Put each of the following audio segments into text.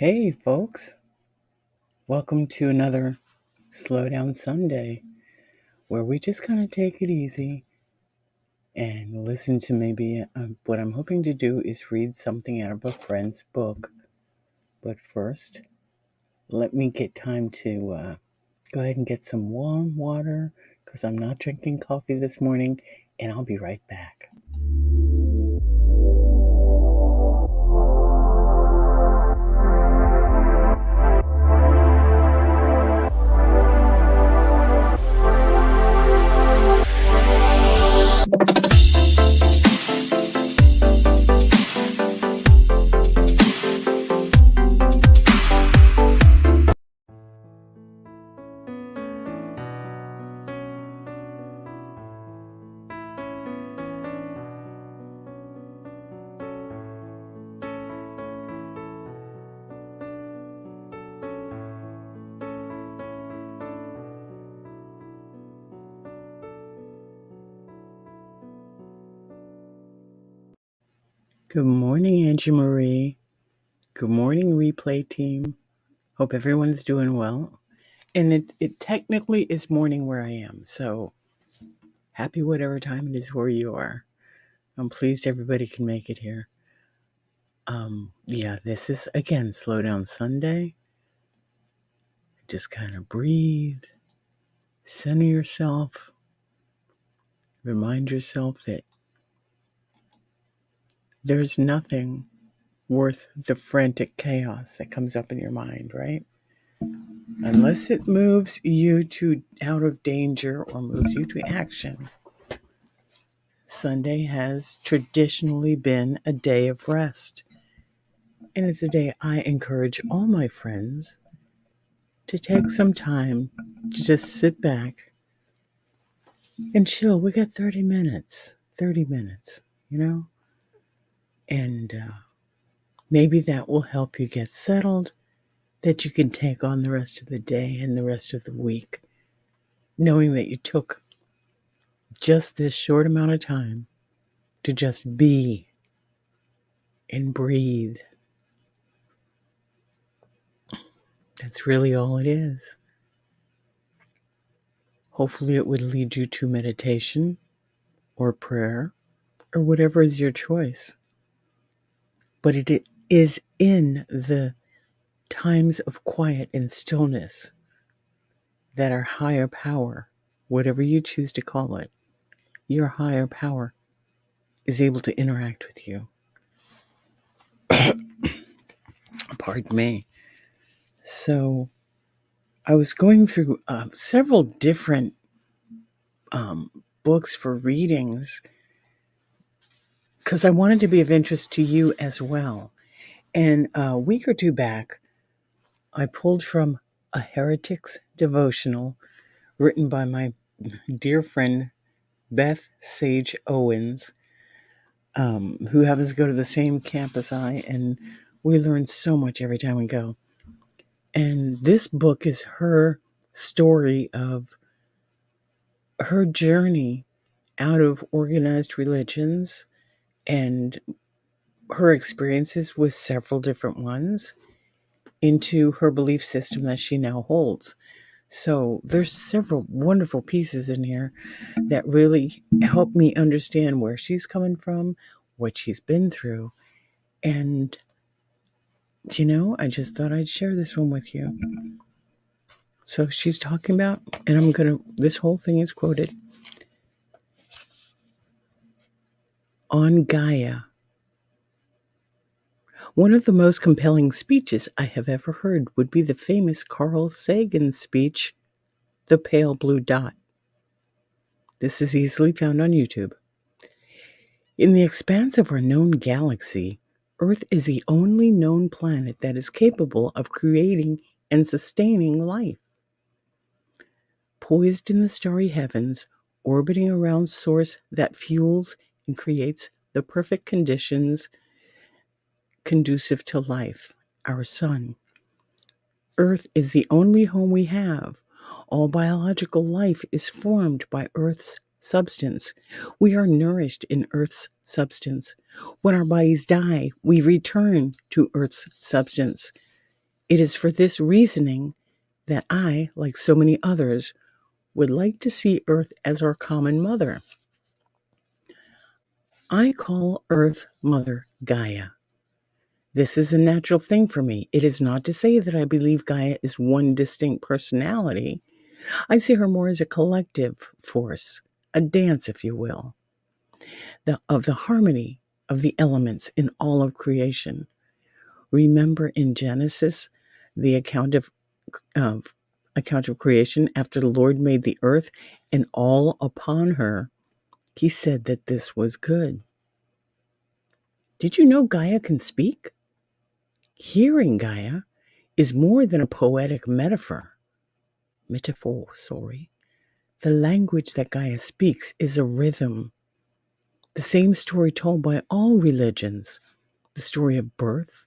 Hey, folks. Welcome to another Slow Down Sunday where we just kind of take it easy and listen to maybe what I'm hoping to do is read something out of a friend's book. But first, let me get time to go ahead and get some warm water because I'm not drinking coffee this morning, and I'll be right back. Good morning, Angie Marie. Good morning, replay team. Hope everyone's doing well. And it technically is morning where I am, so happy whatever time it is where you are. I'm pleased everybody can make it here. This is, again, Slow Down Sunday. Just kind of breathe, center yourself, remind yourself that there's nothing worth the frantic chaos that comes up in your mind, right? Unless it moves you out of danger or moves you to action. Sunday has traditionally been a day of rest. And it's a day I encourage all my friends to take some time to just sit back and chill. We got 30 minutes, and maybe that will help you get settled, that you can take on the rest of the day and the rest of the week, knowing that you took just this short amount of time to just be and breathe. That's really all it is. Hopefully it would lead you to meditation or prayer or whatever is your choice. But it is in the times of quiet and stillness that our higher power, whatever you choose to call it, your higher power is able to interact with you. Pardon me. So I was going through several different books for readings because I wanted to be of interest to you as well. And a week or two back, I pulled from A Heretic's Devotional written by my dear friend Beth Sage Owens, who happens to go to the same camp as I, and we learn so much every time we go. And this book is her story of her journey out of organized religions and her experiences with several different ones into her belief system that she now holds. So there's several wonderful pieces in here that really help me understand where she's coming from, what she's been through. And, I just thought I'd share this one with you. So she's talking about, and this whole thing is quoted, on Gaia. One of the most compelling speeches I have ever heard would be the famous Carl Sagan speech, The Pale Blue Dot. This is easily found on YouTube. In the expanse of our known galaxy, Earth is the only known planet that is capable of creating and sustaining life. Poised in the starry heavens, orbiting around source that fuels and creates the perfect conditions conducive to life, our sun. Earth is the only home we have. All biological life is formed by Earth's substance. We are nourished in Earth's substance. When our bodies die, we return to Earth's substance. It is for this reasoning that I, like so many others, would like to see Earth as our common mother. I call Earth Mother Gaia. This is a natural thing for me. It is not to say that I believe Gaia is one distinct personality. I see her more as a collective force, a dance, if you will, of the harmony of the elements in all of creation. Remember in Genesis, the account of creation, after the Lord made the earth and all upon her, he said that this was good. Did you know Gaia can speak? Hearing Gaia is more than a poetic metaphor. The language that Gaia speaks is a rhythm. The same story told by all religions. The story of birth,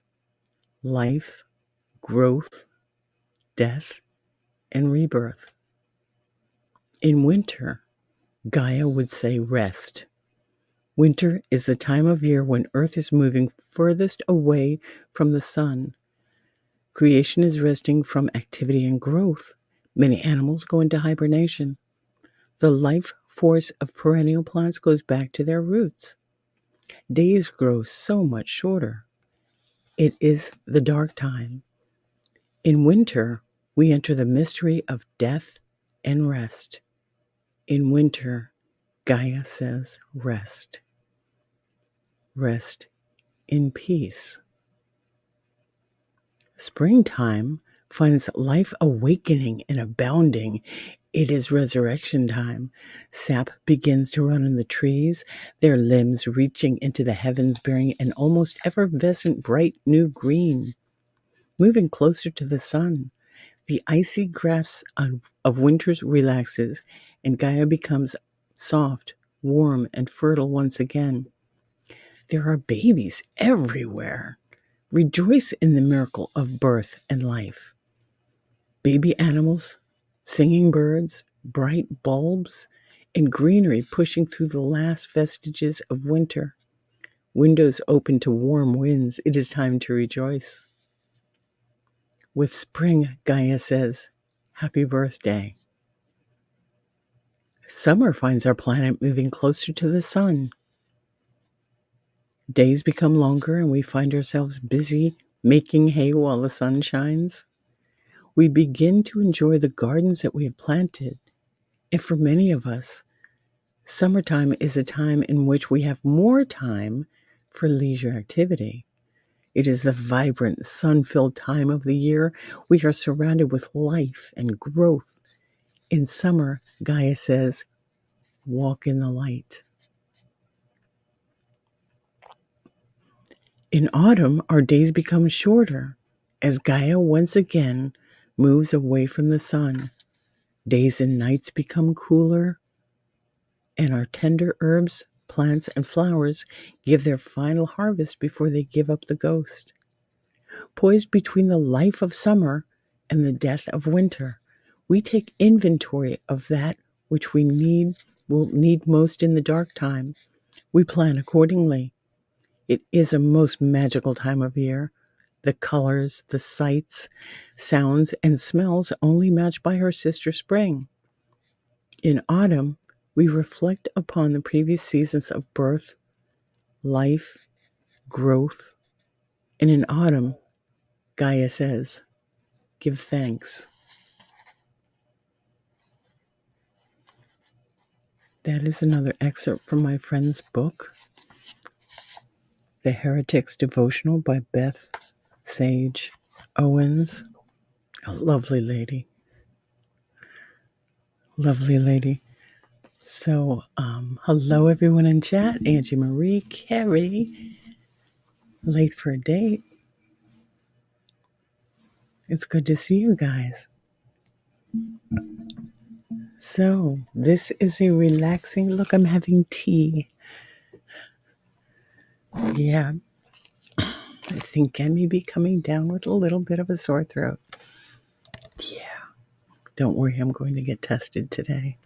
life, growth, death, and rebirth. In winter, Gaia would say rest. Winter is the time of year when Earth is moving furthest away from the sun. Creation is resting from activity and growth. Many animals go into hibernation. The life force of perennial plants goes back to their roots. Days grow so much shorter. It is the dark time. In winter, we enter the mystery of death and rest. In winter, Gaia says rest. Rest in peace. Springtime finds life awakening and abounding. It is resurrection time. Sap begins to run in the trees, their limbs reaching into the heavens, bearing an almost effervescent bright new green. Moving closer to the sun, the icy grasp of winter relaxes, and Gaia becomes soft, warm, and fertile once again. There are babies everywhere. Rejoice in the miracle of birth and life. Baby animals, singing birds, bright bulbs, and greenery pushing through the last vestiges of winter. Windows open to warm winds. It is time to rejoice. With spring, Gaia says, happy birthday. Summer finds our planet moving closer to the sun. Days become longer and we find ourselves busy making hay while the sun shines. We begin to enjoy the gardens that we have planted. And for many of us, summertime is a time in which we have more time for leisure activity. It is the vibrant, sun-filled time of the year. We are surrounded with life and growth. In summer, Gaia says, walk in the light. In autumn, our days become shorter as Gaia once again moves away from the sun. Days and nights become cooler, and our tender herbs, plants, and flowers give their final harvest before they give up the ghost. Poised between the life of summer and the death of winter, we take inventory of that which will need most in the dark time. We plan accordingly. It is a most magical time of year. The colors, the sights, sounds, and smells only matched by her sister spring. In autumn, we reflect upon the previous seasons of birth, life, growth, and in autumn, Gaia says, give thanks. That is another excerpt from my friend's book, The Heretic's Devotional by Beth Sage Owens. A lovely lady. Lovely lady. So, hello everyone in chat. Angie Marie, Carrie, late for a date. It's good to see you guys. So, this is a relaxing look. I'm having tea. Yeah, I think I may be coming down with a little bit of a sore throat. Yeah, don't worry, I'm going to get tested today.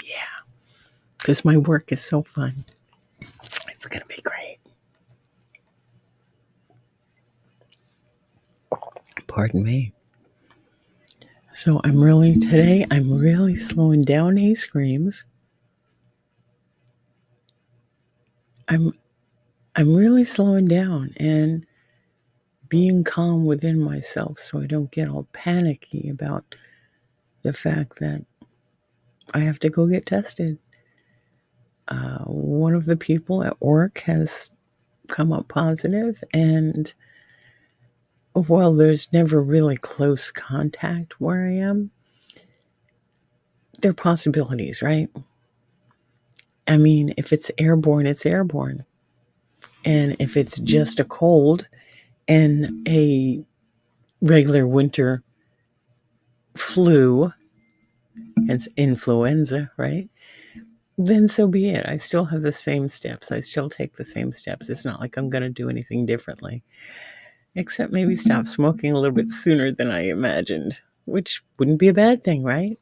Yeah, because my work is so fun. It's going to be great. Pardon me. So I'm really slowing down He Screams. I'm I'm really slowing down and being calm within myself so I don't get all panicky about the fact that I have to go get tested. One of the people at work has come up positive, and while there's never really close contact where I am, there are possibilities, right? I mean, if it's airborne, it's airborne. And if it's just a cold and a regular winter flu, hence influenza, right? Then so be it. I still have the same steps. I still take the same steps. It's not like I'm going to do anything differently, except maybe stop smoking a little bit sooner than I imagined, which wouldn't be a bad thing, right?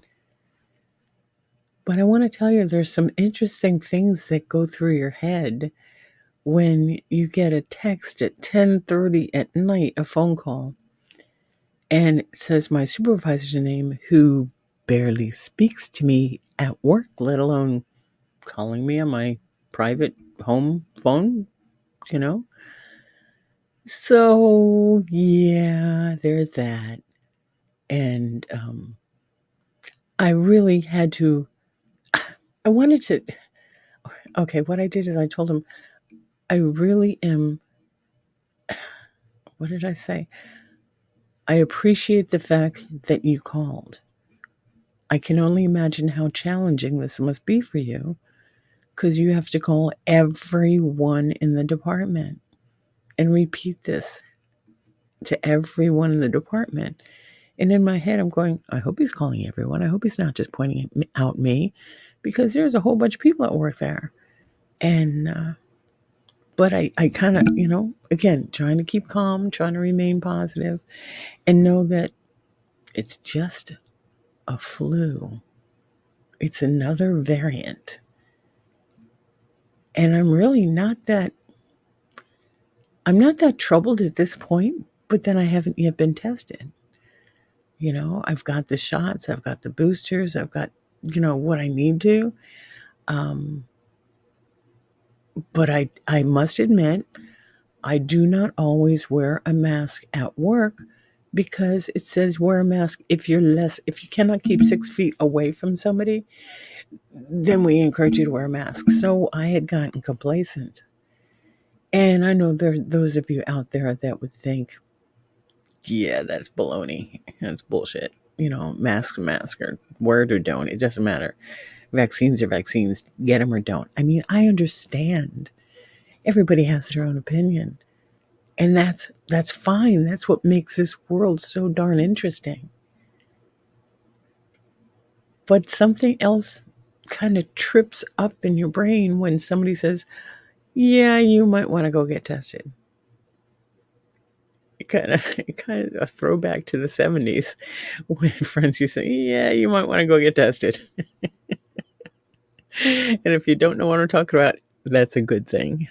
But I want to tell you there's some interesting things that go through your head when you get a text at 10:30 at night, a phone call, and it says my supervisor's name, who barely speaks to me at work, let alone calling me on my private home phone, you know? So, yeah, there's that. And I really had to, I wanted to, okay, what I did is I told him, I really am, what did I say? I appreciate the fact that you called. I can only imagine how challenging this must be for you because you have to call everyone in the department and repeat this to everyone in the department. And in my head, I'm going, I hope he's calling everyone. I hope he's not just pointing out me because there's a whole bunch of people that work there. And, but I kind of, again, trying to keep calm, trying to remain positive and know that it's just a flu. It's another variant. And I'm not that troubled at this point, but then I haven't yet been tested. I've got the shots, I've got the boosters, I've got, what I need to. Um, but I must admit, I do not always wear a mask at work because it says wear a mask if you cannot keep 6 feet away from somebody, then we encourage you to wear a mask. So I had gotten complacent. And I know there are those of you out there that would think, yeah, that's baloney. That's bullshit. Mask, or wear it or don't. It doesn't matter. Vaccines are vaccines. Get them or don't. I mean, I understand. Everybody has their own opinion. And that's fine. That's what makes this world so darn interesting. But something else kind of trips up in your brain when somebody says, yeah, you might want to go get tested. Kind of a throwback to the 70s when friends used to say, yeah, you might want to go get tested. And if you don't know what I'm talking about, that's a good thing.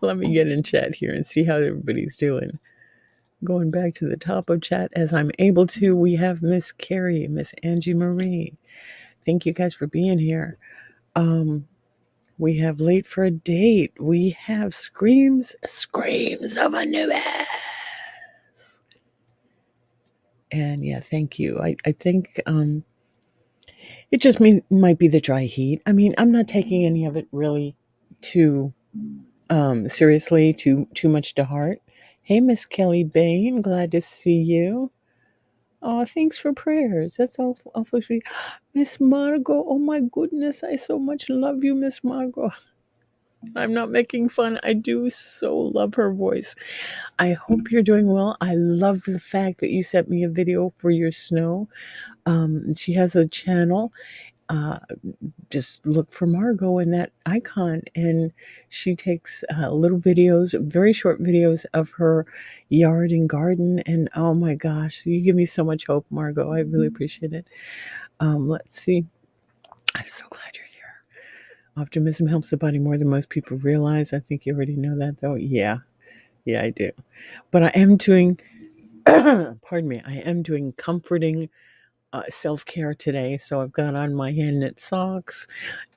Let me get in chat here and see how everybody's doing. Going back to the top of chat as I'm able to, we have Miss Carrie, Miss Angie Marie. Thank you guys for being here. We have Late for a Date. We have Screams of a New Ass. And yeah, thank you. I think it just might be the dry heat. I mean, I'm not taking any of it really too seriously, too much to heart. Hey, Miss Kelly Bain, glad to see you. Oh, thanks for prayers. That's awfully sweet. Miss Margot, oh my goodness, I so much love you, Miss Margot. I'm not making fun. I do so love her voice. I hope you're doing well. I love the fact that you sent me a video for your snow. She has a channel. Just look for Margot in that icon, and she takes little videos, very short videos of her yard and garden. And oh my gosh, you give me so much hope, Margot. I really appreciate it. Let's see. I'm so glad you're here. Optimism helps the body more than most people realize. I think you already know that, though. Yeah, I do. But I am doing Pardon me. I am doing comforting self-care today. So I've got on my hand knit socks.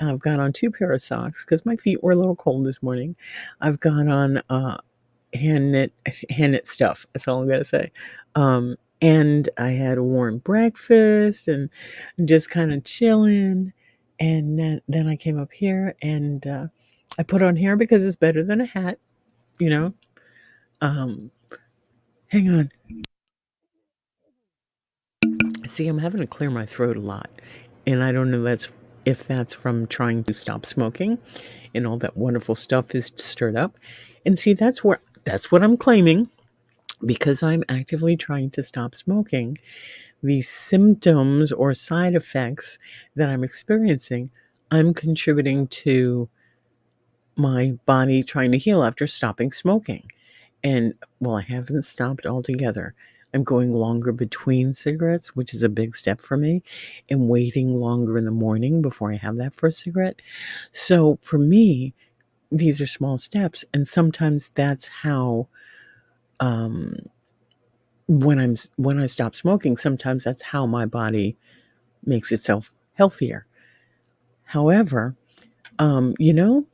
I've got on 2 pair of socks because my feet were a little cold this morning. I've got on hand knit stuff. That's all I'm gonna say. And I had a warm breakfast and just kind of chilling. And then I came up here and I put on hair because it's better than a hat, you know. Um, Hang on. See, I'm having to clear my throat a lot, and I don't know if that's from trying to stop smoking, and all that wonderful stuff is stirred up. And see, that's what I'm claiming because I'm actively trying to stop smoking. These symptoms or side effects that I'm experiencing, I'm contributing to my body trying to heal after stopping smoking. And well, I haven't stopped altogether. I'm going longer between cigarettes, which is a big step for me, and waiting longer in the morning before I have that first cigarette. So for me, these are small steps, and sometimes that's how um, when I stop smoking, sometimes that's how my body makes itself healthier. However, you know,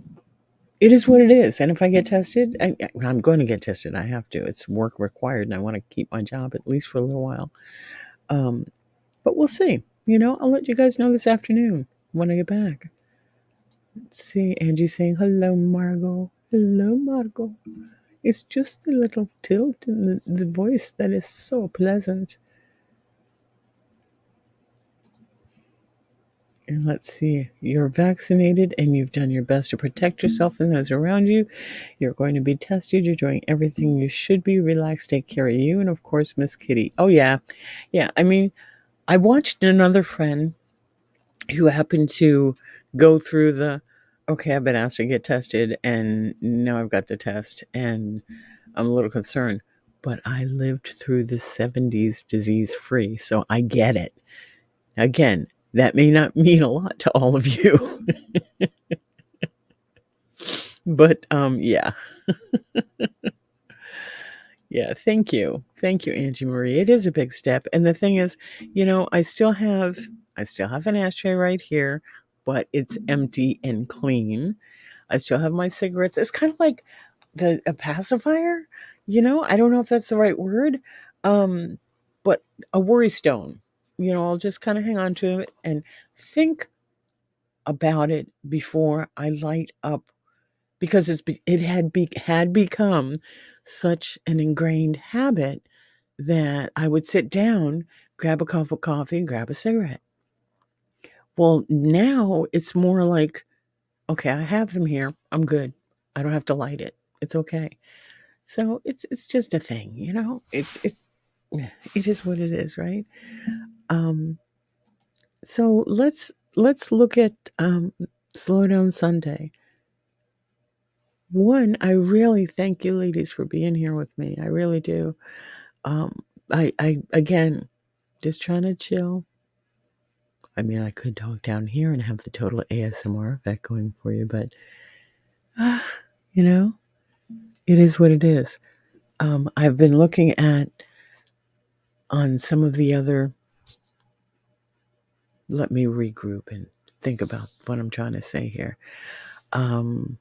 it is what it is. And if I get tested, I'm going to get tested. I have to. It's work required, and I want to keep my job at least for a little while. Um, but we'll see. I'll let you guys know this afternoon when I get back. Let's see, Angie saying, hello, Margot. Hello, Margot. It's just a little tilt in the voice that is so pleasant. And let's see, you're vaccinated and you've done your best to protect yourself and those around you. You're going to be tested. You're doing everything you should be. Relax, take care of you. And of course, Miss Kitty. Oh, yeah. Yeah. I mean, I watched another friend who happened to go through okay, I've been asked to get tested and now I've got the test and I'm a little concerned. But I lived through the 70s disease free, so I get it. Again, that may not mean a lot to all of you. But yeah. Yeah, thank you. Thank you, Angie Marie. It is a big step. And the thing is, I still have an ashtray right here, but it's empty and clean. I still have my cigarettes. It's kind of like a pacifier, I don't know if that's the right word. Um, but a worry stone. I'll just kind of hang on to it and think about it before I light up because it had become such an ingrained habit that I would sit down, grab a cup of coffee, and grab a cigarette. Well, now it's more like, okay, I have them here. I'm good. I don't have to light it. It's okay. So it's just a thing, it is what it is, right? Um, so let's look at Slow Down Sunday. One, I really thank you ladies for being here with me. I really do. I again just trying to chill. I mean, I could talk down here and have the total ASMR effect going for you, but you know, it is what it is. I've been looking at on some of the other. Let me regroup and think about what I'm trying to say here. Um,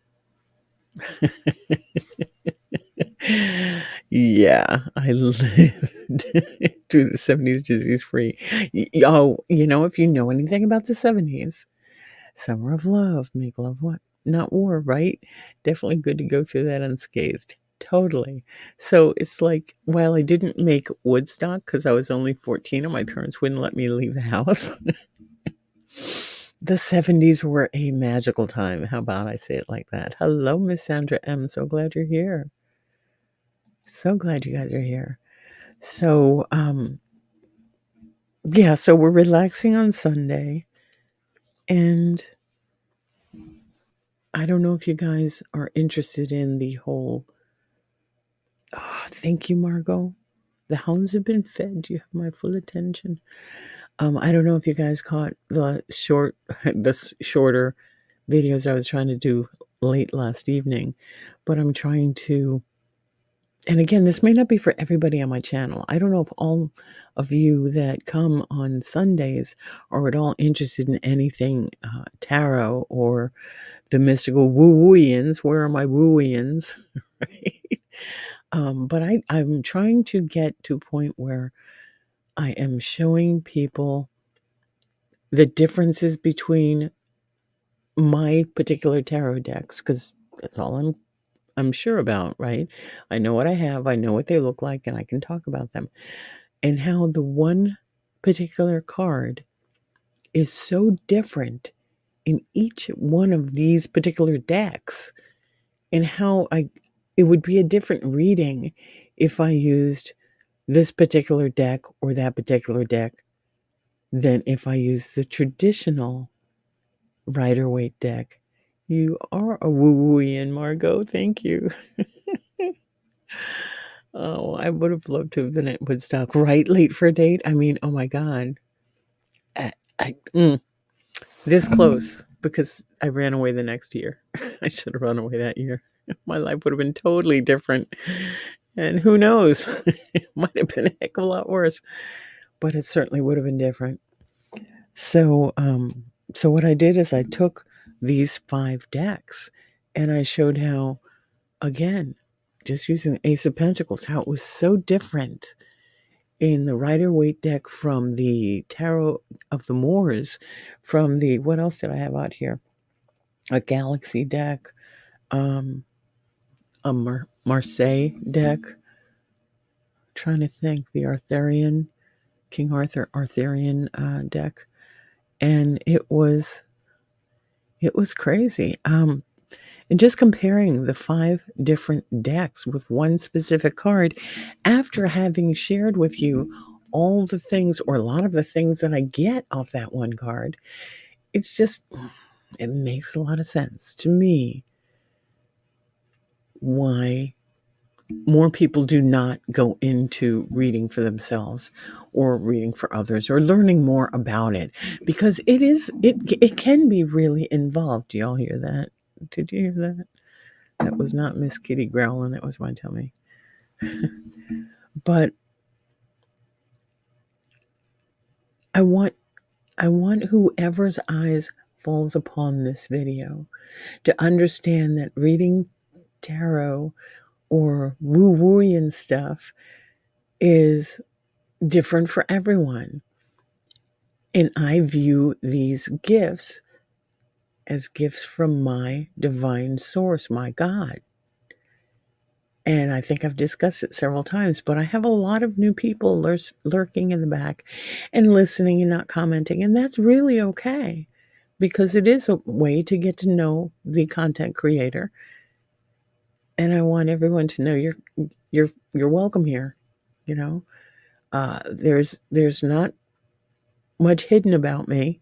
yeah, I lived through the 70s disease free. Oh, if you know anything about the 70s, Summer of Love, make love what? Not war, right? Definitely good to go through that unscathed. Totally. So it's like, while I didn't make Woodstock because I was only 14 and my parents wouldn't let me leave the house, the 70s were a magical time. How about I say it like that? Hello, Miss Sandra M. So glad you're here. So glad you guys are here. So, yeah, so we're relaxing on Sunday. And I don't know if you guys are interested in the whole. Oh, thank you, Margot. The hounds have been fed. You have my full attention. I don't know if you guys caught the shorter videos I was trying to do late last evening, but I'm trying to And again, this may not be for everybody on my channel. I don't know if all of you that come on Sundays are at all interested in anything tarot or the mystical woo-wooians. Where are my woo-ians? Right? But I'm trying to get to a point where I am showing people the differences between my particular tarot decks, because that's all I'm sure about, right? I know what I have, I know what they look like, and I can talk about them. And how the one particular card is so different in each one of these particular decks, and how it would be a different reading if I used this particular deck or that particular deck than if I used the traditional Rider-Waite deck. You are a woo-wooian, Margot. Thank you. Oh, I would have loved to have been at Woodstock. Right, late for a date? I mean, oh my God. I, I this close, because I ran away the next year. I should have run away that year. My life would have been totally different. And who knows? It might have been a heck of a lot worse, but it certainly would have been different. So what I did is I took these 5 decks and I showed how, again, just using the Ace of Pentacles, how it was so different in the Rider-Waite deck from the Tarot of the Moors, from the, what else did I have out here? A Galaxy deck, a Marseille deck, trying to think, the Arthurian, King Arthur Arthurian deck. And it was crazy. And just comparing the 5 different decks with one specific card, after having shared with you all the things, or a lot of the things that I get off that one card, it's just, it makes a lot of sense to me why more people do not go into reading for themselves or reading for others or learning more about it, because it can be really involved. Do y'all hear that? Did you hear that? That was not Miss Kitty growling. That was my tummy. But I want whoever's eyes falls upon this video to understand that reading tarot or woo-wooian stuff is different for everyone. And I view these gifts as gifts from my divine source, my God. And I think I've discussed it several times, but I have a lot of new people lurking in the back and listening and not commenting. And that's really okay, because it is a way to get to know the content creator. And I want everyone to know you're welcome here. You know, there's not much hidden about me,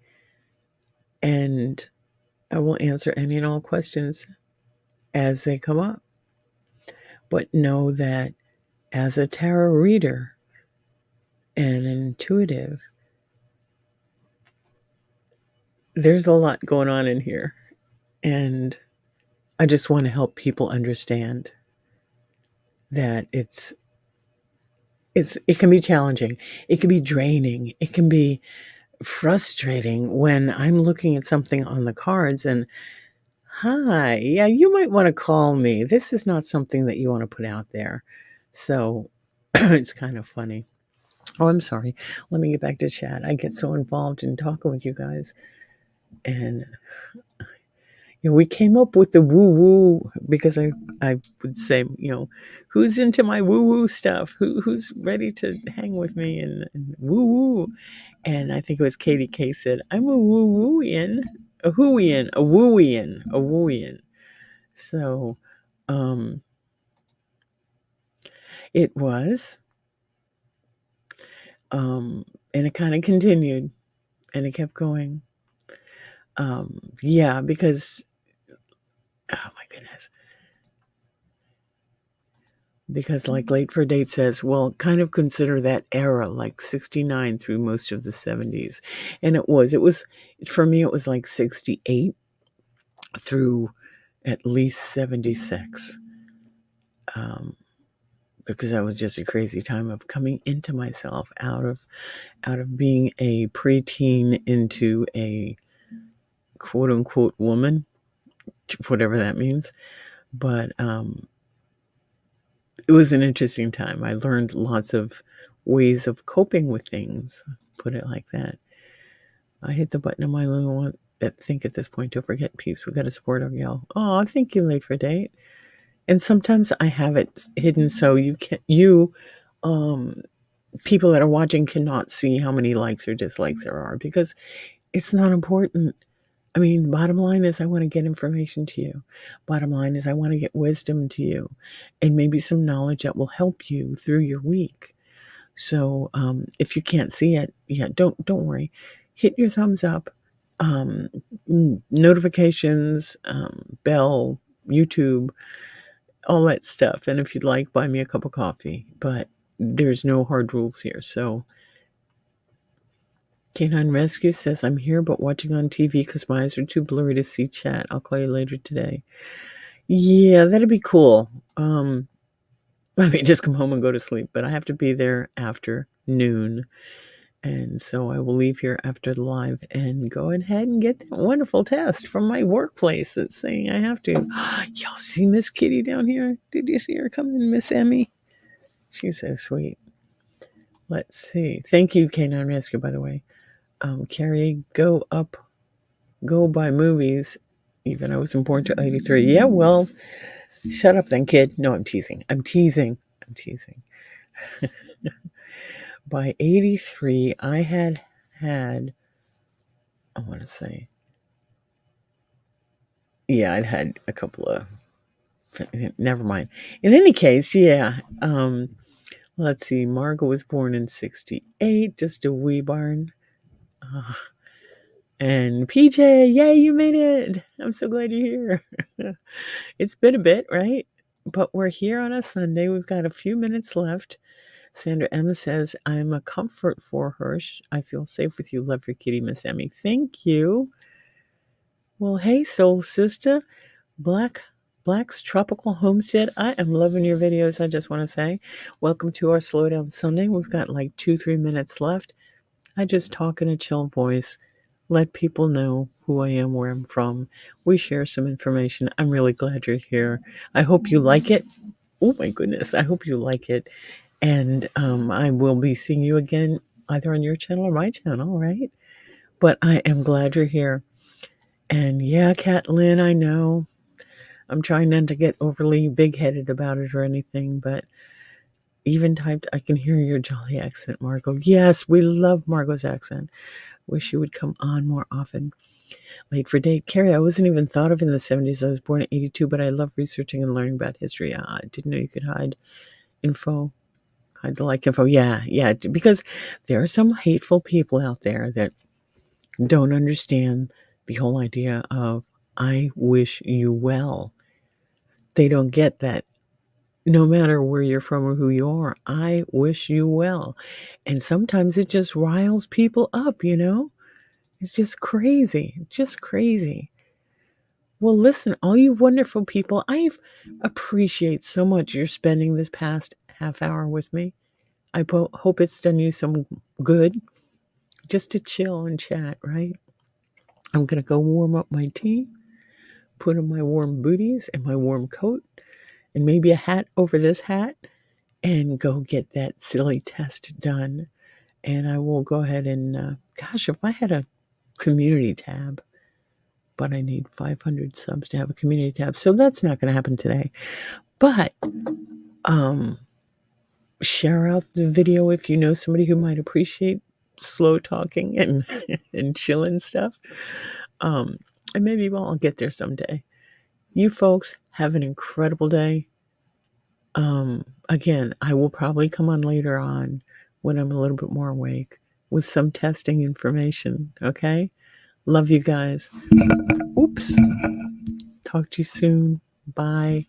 and I will answer any and all questions as they come up. But know that as a tarot reader and an intuitive, there's a lot going on in here. And I just want to help people understand that it can be challenging. It can be draining. It can be frustrating when I'm looking at something on the cards and, hi, yeah, you might want to call me. This is not something that you want to put out there. So it's kind of funny. Oh, I'm sorry. Let me get back to chat. I get so involved in talking with you guys. And we came up with the woo woo because I would say, who's into my woo woo stuff? Who's ready to hang with me and woo woo? And I think it was Katie K said, I'm a woo wooian, a wooian, a wooian, a wooian. So, it was, and it kind of continued, and it kept going. Yeah, because, oh my goodness. Because like Late for Date says, well, kind of consider that era like 69 through most of the 70s. And it was, for me, it was like 68 through at least 76. because that was just a crazy time of coming into myself out of being a preteen into a quote unquote woman, whatever that means. But it was an interesting time. I learned lots of ways of coping with things, put it like that. I hit the button on my little one. I think at this point, don't forget, peeps, we got to support our gal. Oh, thank you, late for date. And sometimes I have it hidden so people that are watching cannot see how many likes or dislikes there are, because it's not important. I mean, bottom line is I want to get information to you. Bottom line is I want to get wisdom to you and maybe some knowledge that will help you through your week. So if you can't see it, yeah, don't worry. Hit your thumbs up, notifications, bell, YouTube, all that stuff. And if you'd like, buy me a cup of coffee. But there's no hard rules here. So Canine Rescue says, I'm here but watching on TV because my eyes are too blurry to see chat. I'll call you later today. Yeah, that'd be cool. I may just come home and go to sleep, but I have to be there after noon. And so I will leave here after the live and go ahead and get that wonderful test from my workplace that's saying I have to. Y'all see Miss Kitty down here? Did you see her coming, Miss Emmy? She's so sweet. Let's see. Thank you, Canine Rescue, by the way. Carrie, go buy movies. Even I wasn't born till 83. Yeah, well, shut up then, kid. No, I'm teasing. By 83, I had, I want to say, yeah, I'd had a couple of, never mind. In any case, yeah. Let's see. Margot was born in 68, just a wee barn. And PJ, yay, you made it. I'm so glad you're here. It's been a bit, right? But we're here on a Sunday. We've got a few minutes left. Sandra M says, I'm a comfort for her. I feel safe with you. Love your kitty, Miss Emmy. Thank you. Well, hey, soul sister. Black's Tropical Homestead. I am loving your videos, I just want to say. Welcome to our Slow Down Sunday. We've got like 2-3 minutes left. I just talk in a chill voice. Let people know who I am, where I'm from. We share some information. I'm really glad you're here. I hope you like it. Oh my goodness. I hope you like it. And I will be seeing you again either on your channel or my channel, right? But I am glad you're here. And yeah, Kat Lynn, I know. I'm trying not to get overly big-headed about it or anything, but even typed, I can hear your jolly accent, Margot. Yes, we love Margot's accent. Wish you would come on more often. Late for date. Carrie, I wasn't even thought of in the 70s. I was born in 82, but I love researching and learning about history. I didn't know you could hide info. Hide the like info. Yeah, because there are some hateful people out there that don't understand the whole idea of I wish you well. They don't get that. No matter where you're from or who you are, I wish you well. And sometimes it just riles people up, you know? It's just crazy. Just crazy. Well, listen, all you wonderful people, I appreciate so much you're spending this past half hour with me. I hope it's done you some good just to chill and chat, right? I'm going to go warm up my tea, put on my warm booties and my warm coat, and maybe a hat over this hat, and go get that silly test done. And I will go ahead and, gosh, if I had a community tab, but I need 500 subs to have a community tab. So that's not going to happen today. But share out the video if you know somebody who might appreciate slow talking and and chilling stuff. And maybe I'll get there someday. You folks have an incredible day. Again, I will probably come on later on when I'm a little bit more awake with some testing information. Okay? Love you guys. Oops. Talk to you soon. Bye.